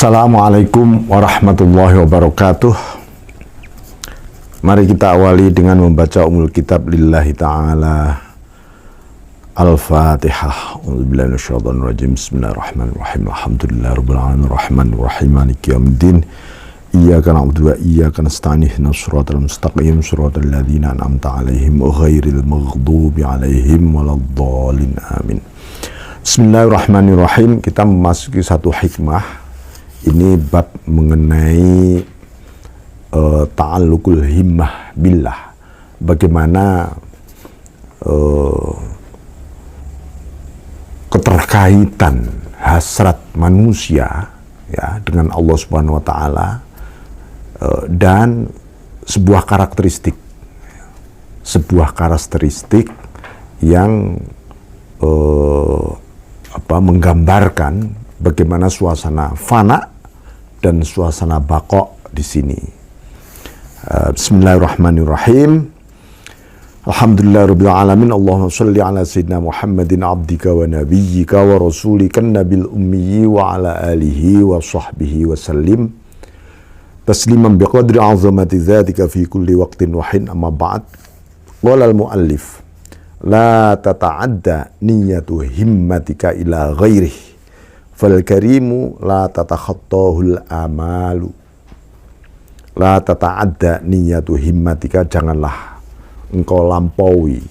Assalamualaikum warahmatullahi wabarakatuh. Mari kita awali dengan membaca Ummul Kitab lillahi ta'ala. Al-Fatihah. A'udzubillahi minasyaitonir rajim. Bismillahirrahmanirrahim. Alhamdulillahi rabbil alamin arrahmanir rahim maliki yaumiddin. Iyyaka na'budu wa iyyaka nasta'in ihdinas siratal mustaqim siratal ladzina an'amta 'alaihim ghairil maghdubi 'alaihim waladdallin. Amin. Bismillahirrahmanirrahim. Kita memasuki satu hikmah. Ini bab mengenai ta'alluqul himmah billah. Bagaimana keterkaitan hasrat manusia ya dengan Allah Subhanahu wa taala dan sebuah karakteristik yang menggambarkan bagaimana suasana fana dan suasana baqo di sini. Bismillahirrahmanirrahim. Alhamdulillahirabbil alamin. Allahumma shalli ala sayyidina Muhammadin abdika wa nabiyyika wa rasulika nabil ummi wa ala alihi wa sahbihi wa sallim. Tasliman biqadri azamati dzatika fi kulli waqtin wa hin. Amma ba'd. Qala al-muallif la tata'adda niyyatu himmatika ila ghairihi. Fal karimu la tatakhattahul amalu. La tata'adda niyatu himmatika, janganlah engkau lampaui,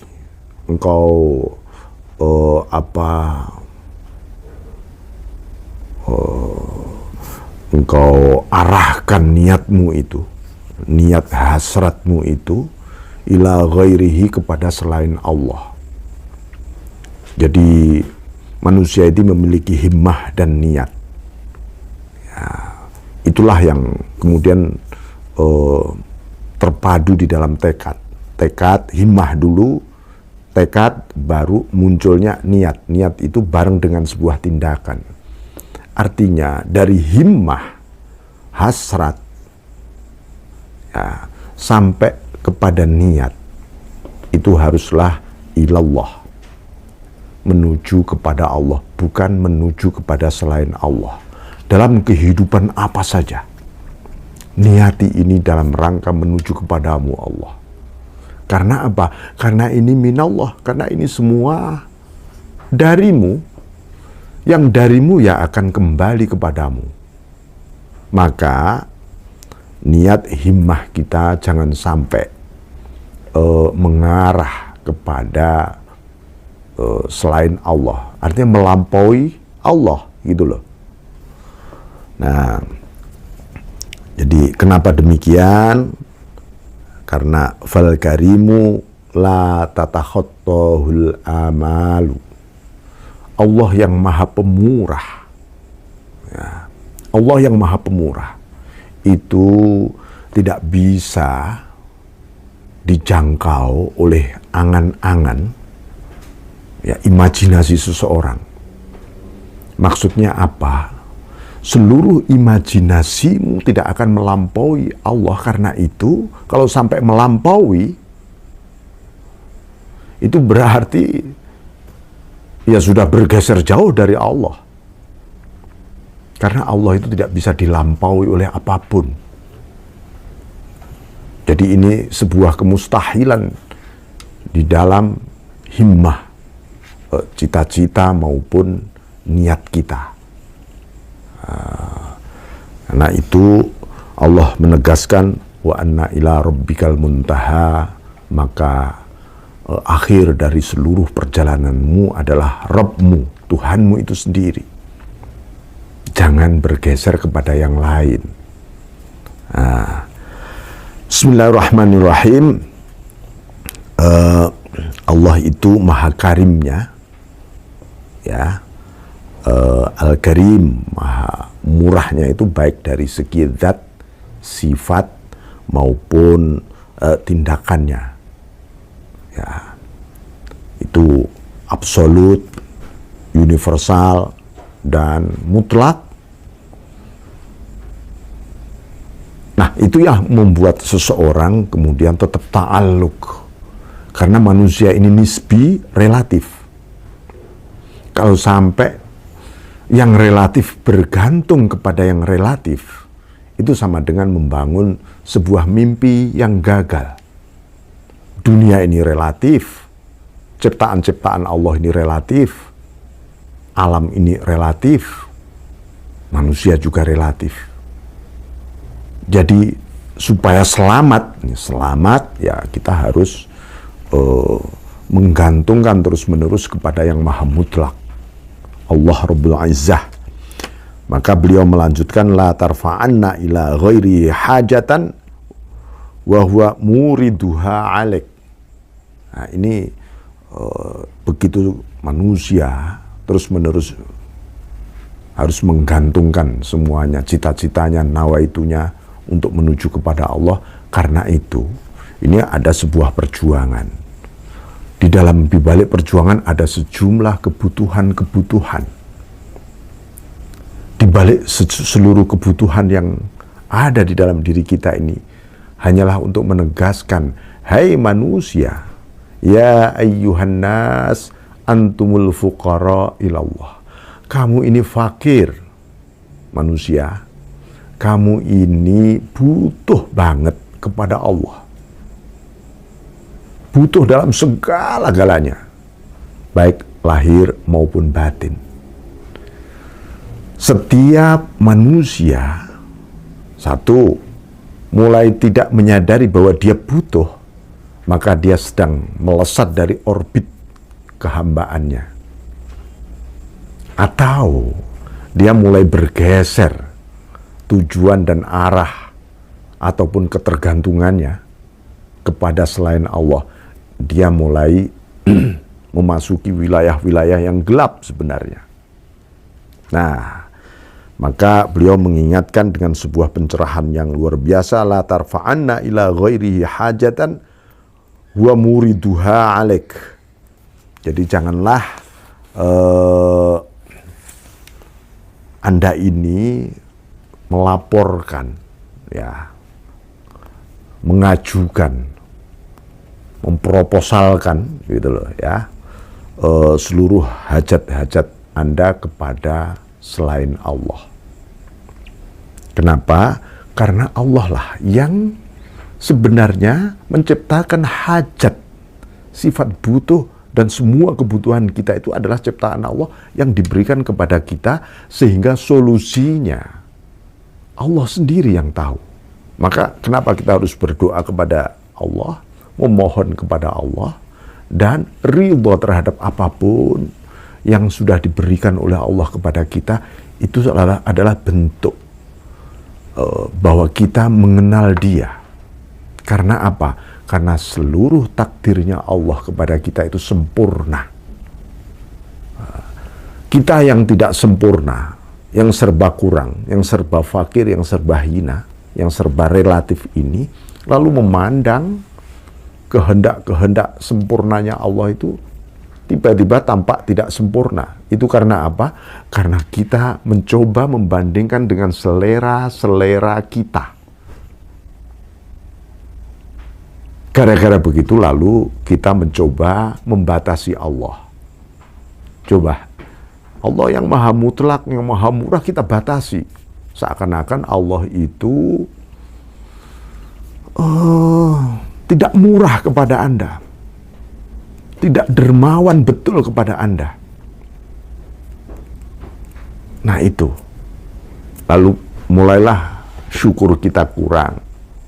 engkau engkau arahkan niatmu itu, niat hasratmu itu ila ghairihi, kepada selain Allah. Jadi manusia itu memiliki himmah dan niat. Ya, itulah yang kemudian terpadu di dalam tekad. Tekad, himmah dulu, tekad, baru munculnya niat. Niat itu bareng dengan sebuah tindakan. Artinya dari himmah, hasrat, ya, sampai kepada niat, itu haruslah ilallah, menuju kepada Allah, bukan menuju kepada selain Allah. Dalam kehidupan apa saja, niati ini dalam rangka menuju kepadamu Allah. Karena apa? Karena ini minallah, karena ini semua darimu, yang darimu ya akan kembali kepadamu. Maka niat himmah kita jangan sampai mengarah kepada selain Allah, artinya melampaui Allah, gitu loh. Nah, jadi kenapa demikian? Karena fal karimu la tatakhattahul amalu. Allah yang maha pemurah, ya, Allah yang maha pemurah itu tidak bisa dijangkau oleh angan-angan, ya, imajinasi seseorang. Maksudnya apa? Seluruh imajinasimu tidak akan melampaui Allah. Karena itu, kalau sampai melampaui, itu berarti ya sudah bergeser jauh dari Allah. Karena Allah itu tidak bisa dilampaui oleh apapun. Jadi ini sebuah kemustahilan di dalam himmah, cita-cita maupun niat kita. Karena itu Allah menegaskan wa anna ila rabbikal muntaha, maka akhir dari seluruh perjalananmu adalah Rabbmu, Tuhanmu itu sendiri. Jangan bergeser kepada yang lain. Bismillahirrahmanirrahim. Allah itu maha karimnya, ya. Al-Karim, maha murahnya itu baik dari segi zat, sifat maupun tindakannya, ya. Itu absolut, universal dan mutlak. Nah, itu yang membuat seseorang kemudian tetap ta'alluq, karena manusia ini nisbi, relatif. Kalau sampai yang relatif bergantung kepada yang relatif, itu sama dengan membangun sebuah mimpi yang gagal. Dunia ini relatif, ciptaan-ciptaan Allah ini relatif, alam ini relatif, manusia juga relatif. Jadi supaya selamat ya kita harus menggantungkan terus-menerus kepada yang maha mutlak, Allah Rabbul Izzah. Maka beliau melanjutkan, la tarfa'anna ila ghairi hajatan wa huwa muriduha alaik. Nah, ini begitu manusia terus-menerus harus menggantungkan semuanya, cita-citanya, nawaitunya untuk menuju kepada Allah. Karena itu, ini ada sebuah perjuangan. Di dalam dibalik perjuangan ada sejumlah kebutuhan-kebutuhan. Di balik seluruh kebutuhan yang ada di dalam diri kita ini hanyalah untuk menegaskan, hai manusia, ya ayyuhan nas, antumul fuqara ilallah. Kamu ini fakir, manusia. Kamu ini butuh banget kepada Allah. Butuh dalam segala-galanya, baik lahir maupun batin. Setiap manusia, satu, mulai tidak menyadari bahwa dia butuh, maka dia sedang melesat dari orbit kehambaannya. Atau dia mulai bergeser tujuan dan arah ataupun ketergantungannya kepada selain Allah. Dia mulai memasuki wilayah-wilayah yang gelap sebenarnya. Nah, maka beliau mengingatkan dengan sebuah pencerahan yang luar biasa, la tarfa'anna ila ghairihi hajatan wa muriduha alaik. Jadi janganlah Anda ini melaporkan, ya, mengajukan, memproposalkan gitu loh ya, seluruh hajat-hajat Anda kepada selain Allah. Kenapa? Karena Allah lah yang sebenarnya menciptakan hajat, sifat butuh, dan semua kebutuhan kita itu adalah ciptaan Allah yang diberikan kepada kita, sehingga solusinya Allah sendiri yang tahu. Maka kenapa kita harus berdoa kepada Allah, memohon kepada Allah, dan ridho terhadap apapun yang sudah diberikan oleh Allah kepada kita. Itu adalah bentuk bahwa kita mengenal Dia. Karena apa? Karena seluruh takdirnya Allah kepada kita itu sempurna. Kita yang tidak sempurna, yang serba kurang, yang serba fakir, yang serba hina, yang serba relatif ini, lalu memandang kehendak-kehendak sempurnanya Allah itu tiba-tiba tampak tidak sempurna. Itu karena apa? Karena kita mencoba membandingkan dengan selera-selera kita. Gara-gara begitu lalu kita mencoba membatasi Allah. Coba, Allah yang maha mutlak, yang maha murah kita batasi. Seakan-akan Allah itu tidak murah kepada Anda, tidak dermawan betul kepada Anda. Nah itu, lalu mulailah syukur kita kurang.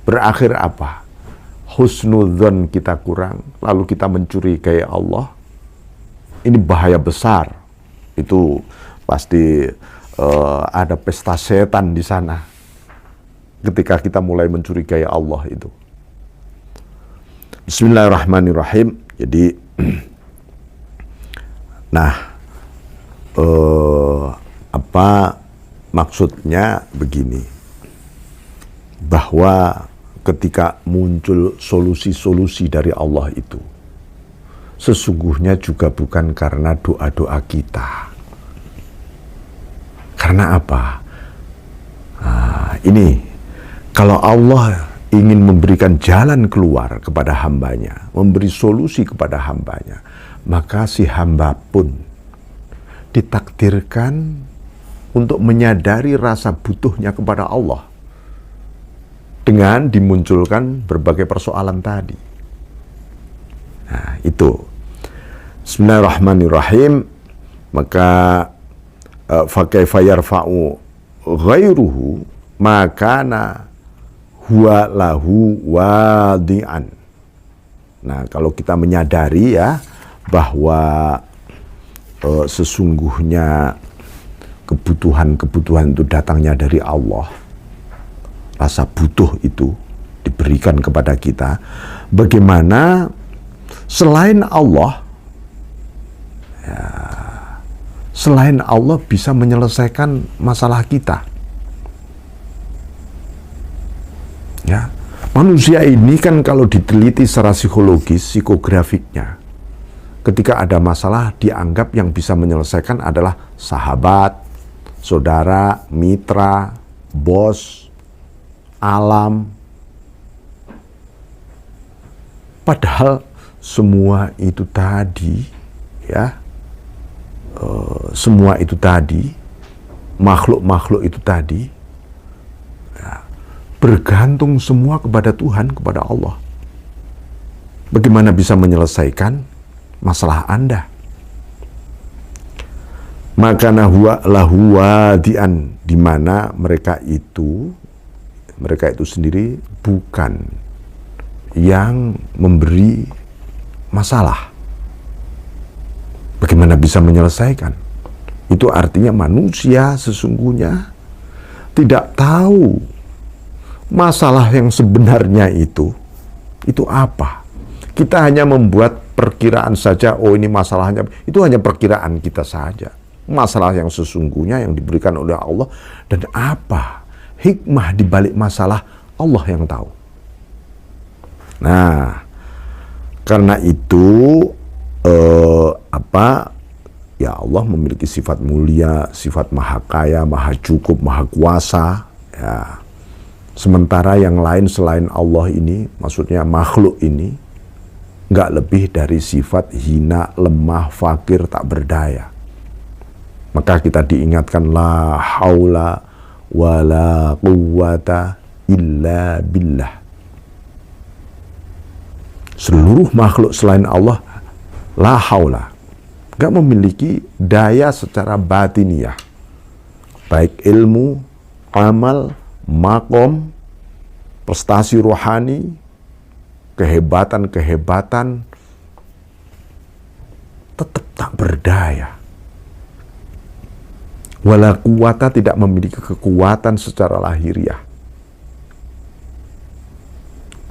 Berakhir apa? Husnudzon kita kurang, lalu kita mencurigai Allah. Ini bahaya besar. Itu pasti ada pesta setan di sana ketika kita mulai mencurigai Allah itu. Bismillahirrahmanirrahim. Jadi nah, apa maksudnya begini, bahwa ketika muncul solusi-solusi dari Allah itu, sesungguhnya juga bukan karena doa-doa kita. Karena apa? Nah, ini, kalau Allah ingin memberikan jalan keluar kepada hambanya, memberi solusi kepada hambanya, maka si hamba pun ditakdirkan untuk menyadari rasa butuhnya kepada Allah dengan dimunculkan berbagai persoalan tadi. Nah, itu. Bismillahirrahmanirrahim. Maka fa kaifa yarfa'u ghairuhu makana huwa lahu wadi'an. Nah, kalau kita menyadari ya bahwa sesungguhnya kebutuhan-kebutuhan itu datangnya dari Allah, rasa butuh itu diberikan kepada kita, bagaimana selain Allah ya, selain Allah bisa menyelesaikan masalah kita. Ya, manusia ini kan kalau diteliti secara psikologis, psikografiknya, ketika ada masalah dianggap yang bisa menyelesaikan adalah sahabat, saudara, mitra, bos, alam. Padahal semua itu tadi, ya, semua itu tadi, makhluk-makhluk itu tadi, ya, bergantung semua kepada Tuhan, kepada Allah. Bagaimana bisa menyelesaikan masalah Anda? Maka huwa lahu wadi'an, di mana mereka itu sendiri bukan yang memberi masalah. Bagaimana bisa menyelesaikan? Itu artinya manusia sesungguhnya tidak tahu masalah yang sebenarnya itu apa. Kita hanya membuat perkiraan saja, oh ini masalahnya, itu hanya perkiraan kita saja. Masalah yang sesungguhnya yang diberikan oleh Allah, dan apa hikmah di balik masalah, Allah yang tahu. Nah, karena itu ya Allah memiliki sifat mulia, sifat maha kaya, maha cukup, maha kuasa, ya. Sementara yang lain selain Allah ini, maksudnya makhluk ini, nggak lebih dari sifat hina, lemah, fakir, tak berdaya. Maka kita diingatkan, la haula wa la quwwata illa billah. Seluruh makhluk selain Allah, la haula, nggak memiliki daya secara batiniah, baik ilmu, amal, makom, prestasi rohani, kehebatan-kehebatan, tetap tak berdaya. Wala quwata, tidak memiliki kekuatan secara lahiriah.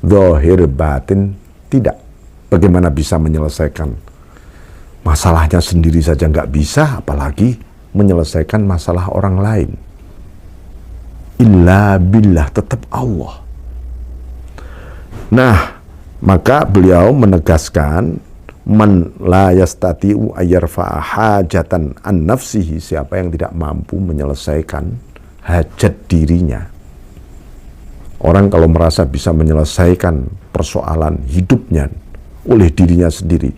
Zahir batin tidak. Bagaimana bisa menyelesaikan masalahnya sendiri saja nggak bisa, apalagi menyelesaikan masalah orang lain. Illa billah, tetap Allah. Nah, maka beliau menegaskan, man la yastati'u ayyarfa'a hajatan an nafsihi, siapa yang tidak mampu menyelesaikan hajat dirinya. Orang kalau merasa bisa menyelesaikan persoalan hidupnya oleh dirinya sendiri,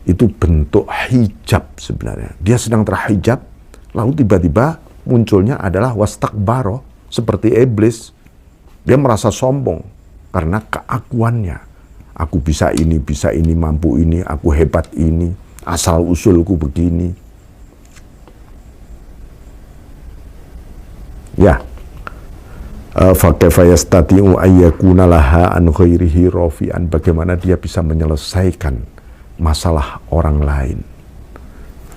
itu bentuk hijab sebenarnya. Dia sedang terhijab, lalu tiba-tiba munculnya adalah wastakbaro, seperti iblis. Dia merasa sombong karena keakuannya. Aku bisa ini, mampu ini, aku hebat ini, asal usulku begini. Ya. Fakaifa yastati'u ayyakuna laha an ghairihi rafi'an, bagaimana dia bisa menyelesaikan masalah orang lain.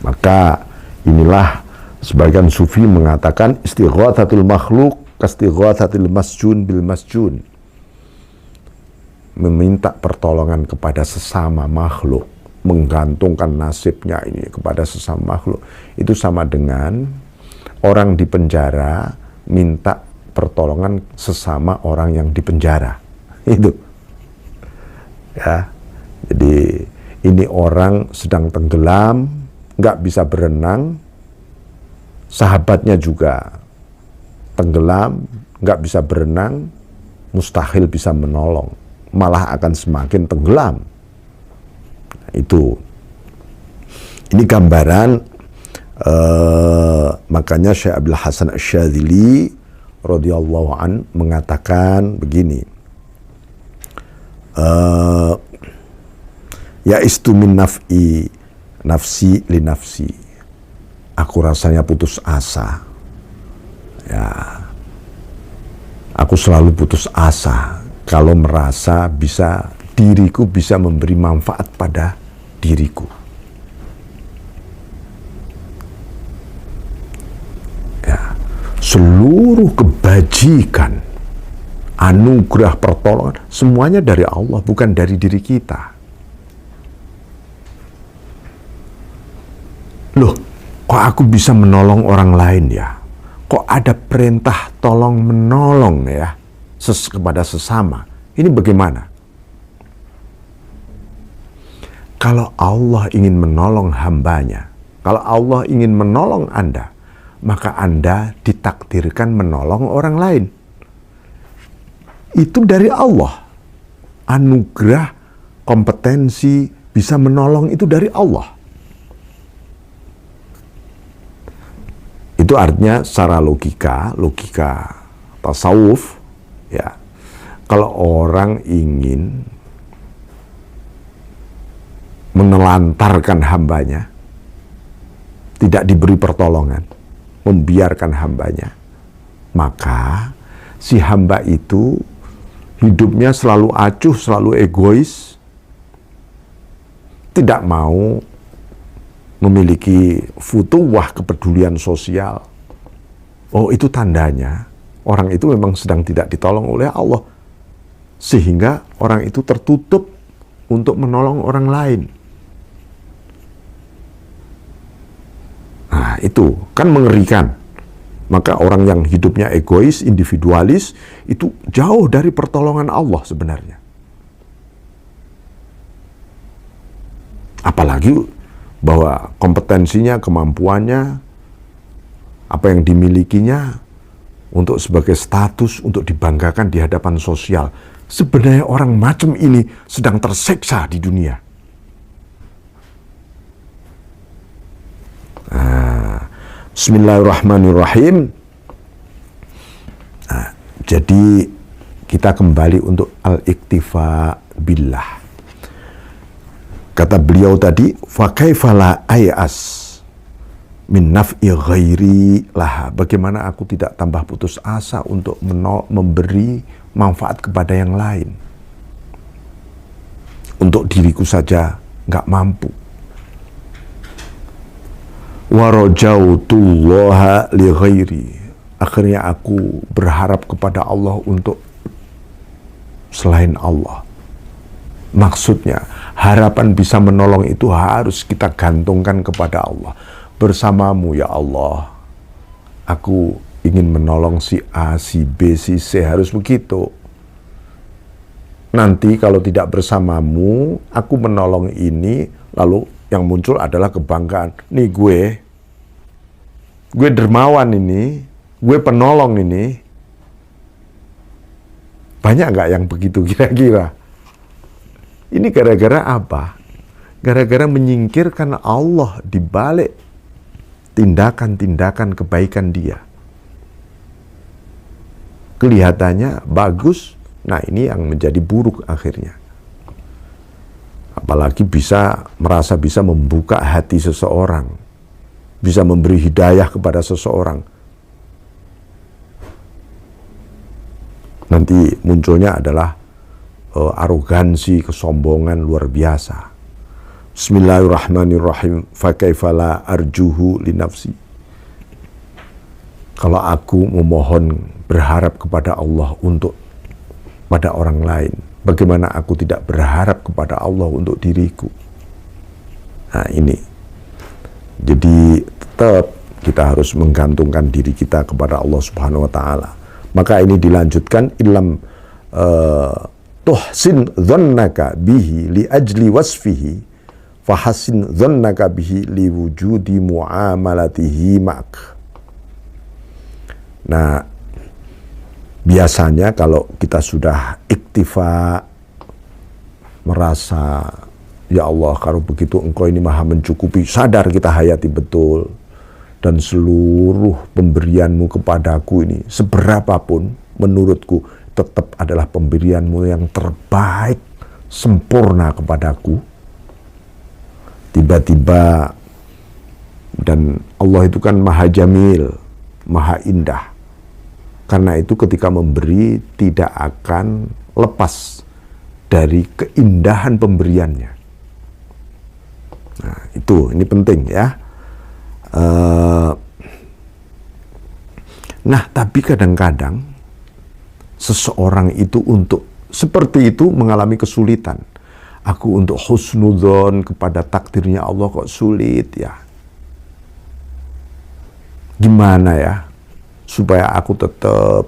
Maka inilah sebagian sufi mengatakan istighatsatul makhluk kastighatsatil masjun bil masjun. Meminta pertolongan kepada sesama makhluk, menggantungkan nasibnya ini kepada sesama makhluk, itu sama dengan orang di penjara minta pertolongan sesama orang yang di penjara. Itu ya, jadi ini orang sedang tenggelam, nggak bisa berenang, sahabatnya juga tenggelam, nggak bisa berenang, mustahil bisa menolong, malah akan semakin tenggelam. Itu, ini gambaran Makanya Syekh Abdul Hasan Asy-Syadzili radhiyallahu an mengatakan begini, ya istu min nafsi li nafsi, aku rasanya putus asa, ya aku selalu putus asa kalau merasa diriku bisa memberi manfaat pada diriku. Ya, seluruh kebajikan, anugerah, pertolongan, semuanya dari Allah, bukan dari diri kita. Loh, kok aku bisa menolong orang lain ya? Kok ada perintah tolong menolong ya kepada sesama? Ini bagaimana? Kalau Allah ingin menolong hambanya, kalau Allah ingin menolong Anda, maka Anda ditakdirkan menolong orang lain. Itu dari Allah. Anugerah, kompetensi, bisa menolong itu dari Allah. Itu artinya secara logika tasawuf, ya. Kalau orang ingin menelantarkan hambanya, tidak diberi pertolongan, membiarkan hambanya, maka si hamba itu hidupnya selalu acuh, selalu egois, tidak mau memiliki futuwah, kepedulian sosial. Oh, itu tandanya orang itu memang sedang tidak ditolong oleh Allah, sehingga orang itu tertutup untuk menolong orang lain. Nah, itu kan mengerikan. Maka orang yang hidupnya egois, individualis, itu jauh dari pertolongan Allah sebenarnya. Apalagi bahwa kompetensinya, kemampuannya, apa yang dimilikinya untuk sebagai status, untuk dibanggakan di hadapan sosial. Sebenarnya orang macam ini sedang tersiksa di dunia. Bismillahirrahmanirrahim. Nah, jadi kita kembali untuk al-iktifa billah. Kata beliau tadi, fa kaifa la ayas min naf'i ghairi laha. Bagaimana aku tidak tambah putus asa untuk memberi manfaat kepada yang lain. Untuk diriku saja nggak mampu. Wa rajautullaha li ghairi. Akhirnya aku berharap kepada Allah untuk selain Allah. Maksudnya, harapan bisa menolong itu harus kita gantungkan kepada Allah. Bersamamu ya Allah, aku ingin menolong si A, si B, si C, harus begitu. Nanti kalau tidak bersamamu, aku menolong ini, lalu yang muncul adalah kebanggaan. Nih gue dermawan ini, gue penolong ini. Banyak nggak yang begitu kira-kira? Ini gara-gara apa? Gara-gara menyingkirkan Allah di balik tindakan-tindakan kebaikan dia. Kelihatannya bagus, nah ini yang menjadi buruk akhirnya. Apalagi merasa bisa membuka hati seseorang, bisa memberi hidayah kepada seseorang. Nanti munculnya adalah arogansi, kesombongan luar biasa. Bismillahirrahmanirrahim. Fa kaifa la arjuhu li nafsi. Kalau aku memohon berharap kepada Allah untuk pada orang lain, bagaimana aku tidak berharap kepada Allah untuk diriku? Nah ini. Jadi tetap kita harus menggantungkan diri kita kepada Allah Subhanahu wa taala. Maka ini dilanjutkan ilam tuhsin dhannaka bihi li ajli wasfihi fahasin dhannaka bihi li wujudi muamalatihi ma'ak. Nah, biasanya kalau kita sudah iktifa, merasa ya Allah kalau begitu engkau ini maha mencukupi, sadar kita hayati betul, dan seluruh pemberianmu kepadaku ini, seberapapun menurutku, tetap adalah pemberianmu yang terbaik, sempurna kepadaku. Tiba-tiba, dan Allah itu kan maha jamil, maha indah. Karena itu ketika memberi tidak akan lepas dari keindahan pemberiannya. Nah, ini penting ya. Nah, tapi kadang-kadang seseorang itu untuk seperti itu mengalami kesulitan. Aku untuk husnudzon kepada takdirnya Allah kok sulit ya. Gimana ya supaya aku tetap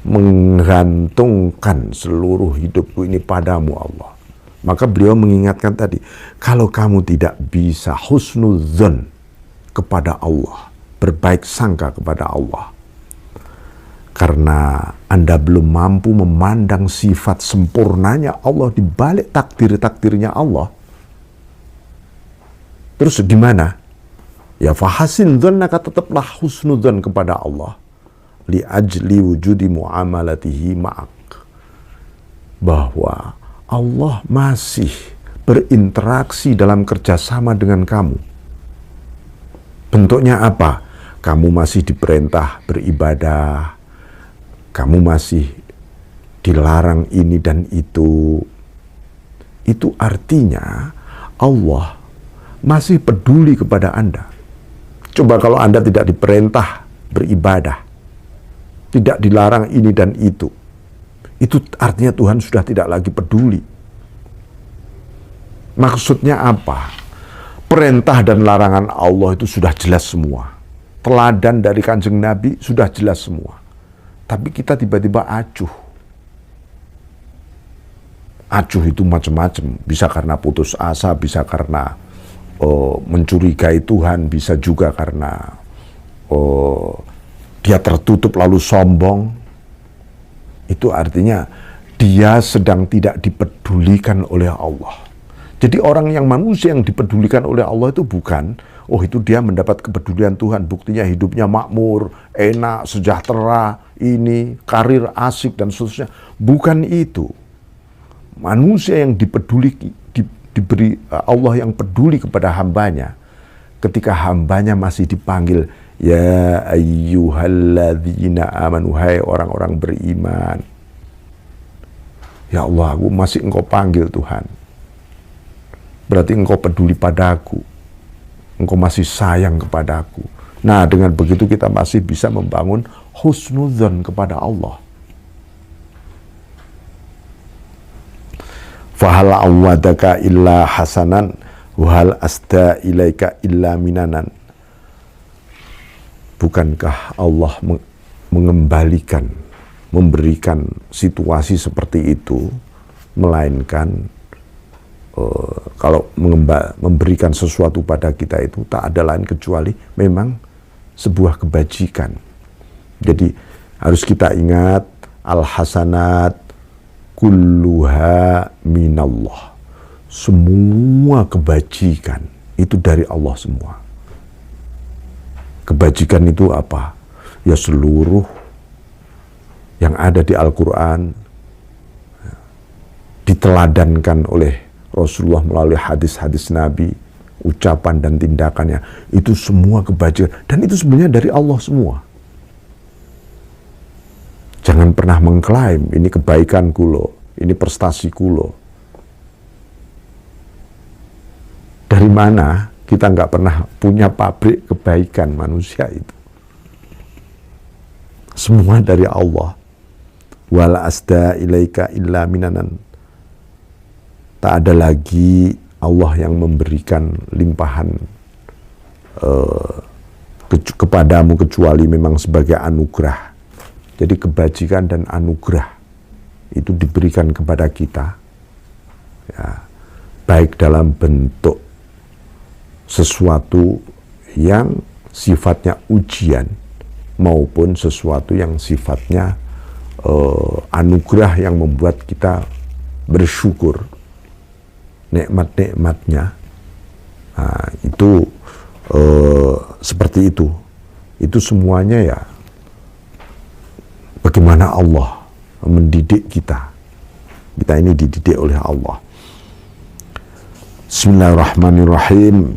menggantungkan seluruh hidupku ini padamu Allah. Maka beliau mengingatkan tadi, kalau kamu tidak bisa husnudzon kepada Allah, berbaik sangka kepada Allah, karena Anda belum mampu memandang sifat sempurnanya Allah di balik takdir-takdirnya Allah. Terus gimana? Ya fahasin dzannaka, tetaplah husnudzon kepada Allah. Li ajli wujudi muamalatihi ma'ak. Bahwa Allah masih berinteraksi dalam kerjasama dengan kamu. Bentuknya apa? Kamu masih diperintah beribadah, kamu masih dilarang ini dan itu. Itu artinya Allah masih peduli kepada Anda. Coba kalau Anda tidak diperintah beribadah, tidak dilarang ini dan itu artinya Tuhan sudah tidak lagi peduli. Maksudnya apa? Perintah dan larangan Allah itu sudah jelas semua. Teladan dari Kanjeng Nabi sudah jelas semua. Tapi kita tiba-tiba acuh. Acuh itu macam-macam. Bisa karena putus asa, bisa karena mencurigai Tuhan, bisa juga karena dia tertutup lalu sombong. Itu artinya dia sedang tidak dipedulikan oleh Allah. Jadi orang yang manusia yang dipedulikan oleh Allah itu bukan, itu dia mendapat kepedulian Tuhan, buktinya hidupnya makmur, enak, sejahtera, ini, karir asik dan seterusnya. Bukan itu. Manusia yang diberi Allah yang peduli kepada hambanya, ketika hambanya masih dipanggil, ya ayyuhalladzina amanu, hai orang-orang beriman. Ya Allah, aku masih Engkau panggil Tuhan. Berarti Engkau peduli padaku. Engkau masih sayang kepadaku. Nah, dengan begitu kita masih bisa membangun husnudzon kepada Allah. Fahal awadaka illa hasanan, wahal asta ilaika illa minanan. Bukankah Allah mengembalikan, memberikan situasi seperti itu, melainkan kalau memberikan sesuatu pada kita itu tak ada lain kecuali memang sebuah kebajikan. Jadi harus kita ingat, al-hasanat kulluha minallah. Semua kebajikan itu dari Allah semua. Kebajikan itu apa? Ya seluruh yang ada di Al-Quran diteladankan oleh Rasulullah melalui hadis-hadis Nabi, ucapan dan tindakannya, itu semua kebajikan. Dan itu sebenarnya dari Allah semua. Jangan pernah mengklaim, ini kebaikanku loh, ini prestasiku loh. Dari mana? Kita nggak pernah punya pabrik kebaikan manusia itu. Semua dari Allah. Wala asda ilaika illa minanan. Tak ada lagi Allah yang memberikan limpahan kepadamu kecuali memang sebagai anugerah. Jadi kebajikan dan anugerah itu diberikan kepada kita, ya, baik dalam bentuk sesuatu yang sifatnya ujian maupun sesuatu yang sifatnya anugerah yang membuat kita bersyukur nikmat-nikmatnya. Nah, itu seperti itu semuanya ya bagaimana Allah mendidik kita ini dididik oleh Allah. Bismillahirrahmanirrahim.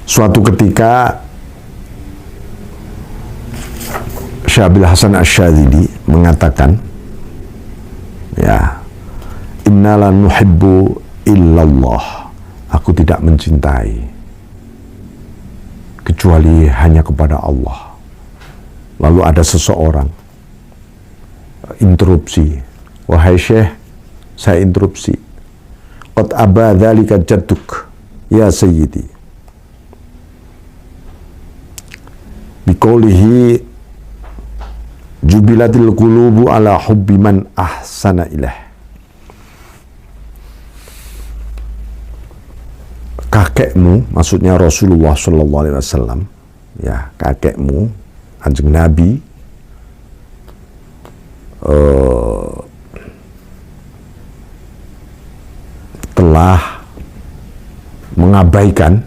Suatu ketika Syabil Hasan Asy-Syadzili mengatakan, ya, innala nuhibbu illallah, aku tidak mencintai kecuali hanya kepada Allah. Lalu ada seseorang interupsi, wahai Syekh, saya interupsi, qad aba dzalika jadduk ya sayyidi, biqaulihi jubilatil qulubu ala hubbi man ahsana ilaih. Kakekmu, maksudnya Rasulullah Shallallahu Alaihi Wasallam, ya, kakekmu, Kanjeng Nabi, telah mengabaikan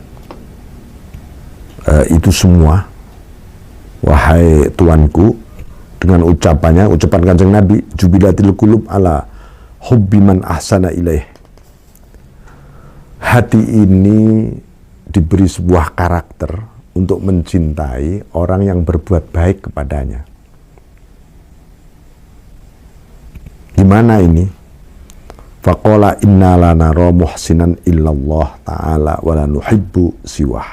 itu semua, wahai tuanku, dengan ucapan Kanjeng Nabi, jubilatil qulub ala hubbi man ahsana ilaih. Hati ini diberi sebuah karakter untuk mencintai orang yang berbuat baik kepadanya. Gimana ini? Faqala inna la nara muhsinan illallah ta'ala wa la nuhibbu siwah.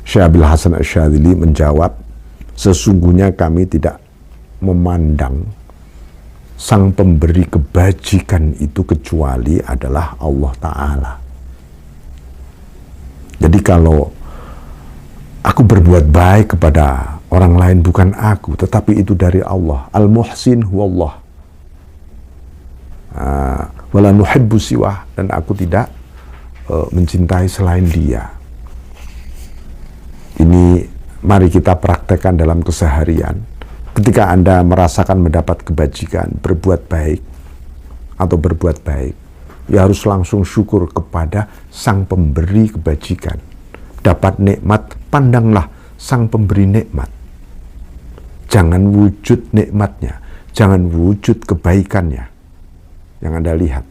Syabil Hasan Asy-Syadzili menjawab, sesungguhnya kami tidak memandang sang pemberi kebajikan itu kecuali adalah Allah Ta'ala. Jadi kalau aku berbuat baik kepada orang lain, bukan aku, tetapi itu dari Allah. Al-Muhsin huwallah. Wala nuhibbu siwah, dan aku tidak mencintai selain Dia. Ini mari kita praktekkan dalam keseharian. Ketika Anda merasakan mendapat kebajikan, berbuat baik atau berbuat baik, ya harus langsung syukur kepada sang pemberi kebajikan. Dapat nikmat, pandanglah sang pemberi nikmat. Jangan wujud nikmatnya, jangan wujud kebaikannya yang Anda lihat.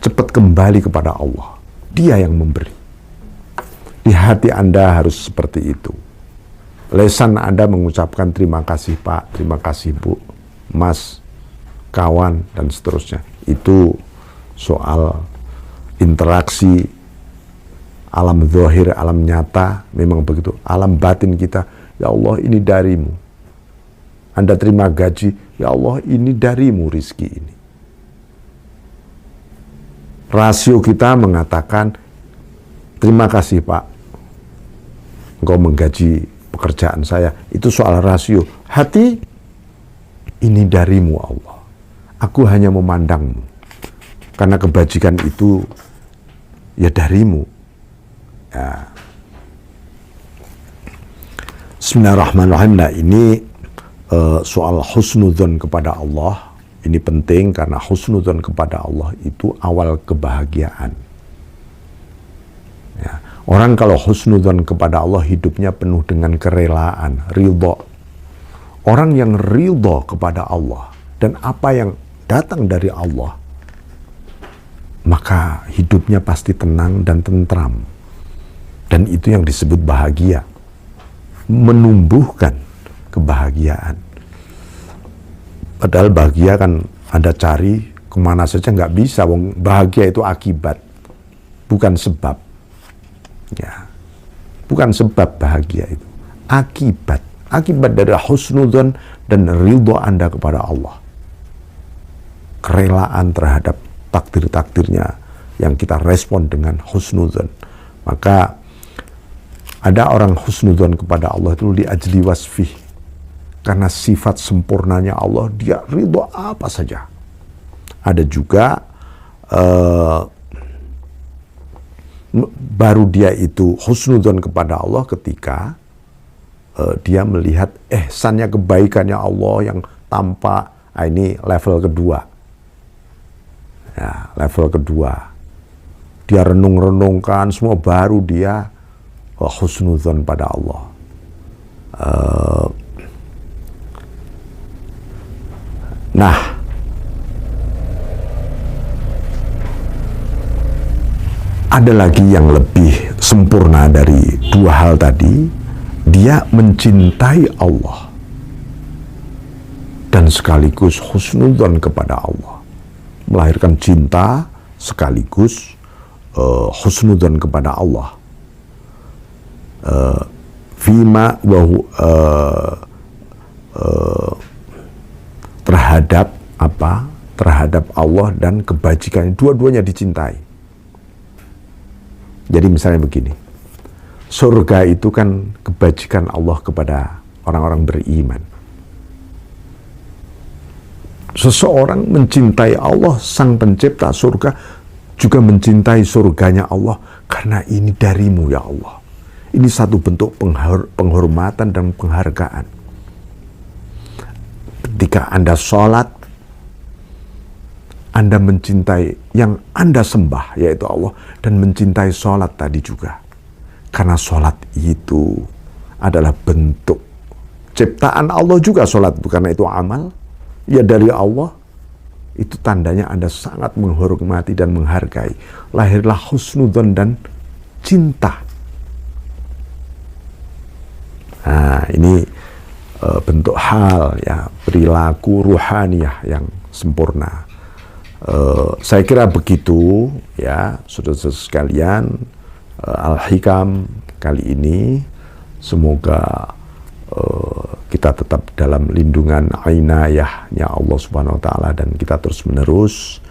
Cepat kembali kepada Allah, Dia yang memberi. Di hati Anda harus seperti itu. Lesan Anda mengucapkan terima kasih Pak, terima kasih Bu, Mas, kawan, dan seterusnya. Itu soal interaksi alam zahir, alam nyata, memang begitu. Alam batin kita, ya Allah ini darimu. Anda terima gaji, ya Allah ini darimu rizki ini. Rasio kita mengatakan, terima kasih Pak, engkau menggaji pekerjaan saya. Itu soal rasio. Hati, ini darimu Allah. Aku hanya memandangmu. Karena kebajikan itu ya darimu. Ya. Bismillahirrahmanirrahim. Nah, ini soal husnudzon kepada Allah. Ini penting karena husnudzon kepada Allah itu awal kebahagiaan. Ya. Orang kalau husnudzon kepada Allah hidupnya penuh dengan kerelaan, ridho. Orang yang ridho kepada Allah dan apa yang datang dari Allah, maka hidupnya pasti tenang dan tentram. Dan itu yang disebut bahagia. Menumbuhkan kebahagiaan. Padahal bahagia kan Anda cari kemana saja nggak bisa. Bahagia itu akibat, bukan sebab. Ya, bukan sebab bahagia itu, akibat dari husnudzon dan ridho Anda kepada Allah, kerelaan terhadap takdir-takdirnya yang kita respon dengan husnudzon. Maka ada orang husnudzon kepada Allah itu liajli wasfih, karena sifat sempurnanya Allah, dia ridho apa saja. Ada juga baru dia itu husnudzon kepada Allah ketika dia melihat ihsannya, kebaikannya Allah yang tampak. Ini level kedua. Ya, level kedua. Dia renung-renungkan semua, baru dia husnudzon pada Allah. Nah, ada lagi yang lebih sempurna dari dua hal tadi. Dia mencintai Allah dan sekaligus husnudzon kepada Allah, melahirkan cinta sekaligus husnudzon kepada Allah. Fima terhadap apa? Terhadap Allah dan kebajikannya, dua-duanya dicintai. Jadi misalnya begini, surga itu kan kebajikan Allah kepada orang-orang beriman. Seseorang mencintai Allah, Sang Pencipta surga, juga mencintai surganya Allah, karena ini darimu ya Allah. Ini satu bentuk penghormatan dan penghargaan. Ketika Anda sholat, Anda mencintai yang Anda sembah, yaitu Allah, dan mencintai sholat tadi juga. Karena sholat itu adalah bentuk ciptaan Allah juga, sholat itu, karena itu amal ya dari Allah. Itu tandanya Anda sangat menghormati dan menghargai. Lahirlah husnudzon dan cinta. Nah, ini bentuk hal ya, perilaku ruhaniyah yang sempurna. Saya kira begitu ya, saudara-saudara sekalian. Al-Hikam kali ini, semoga kita tetap dalam lindungan inayahnya Allah Subhanahu wa Ta'ala, dan kita terus menerus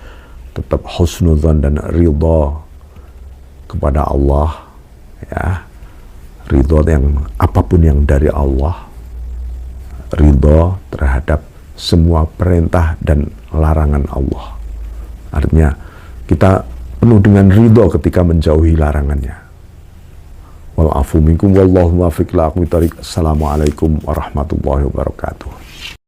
tetap husnudzon dan ridha kepada Allah ya. Ridha yang apapun yang dari Allah, ridha terhadap semua perintah dan larangan Allah. Artinya kita penuh dengan ridha ketika menjauhi larangannya. Wal afu minkum wallahu muwaffiq ila aqwamit thoriq. Assalamualaikum warahmatullahi wabarakatuh.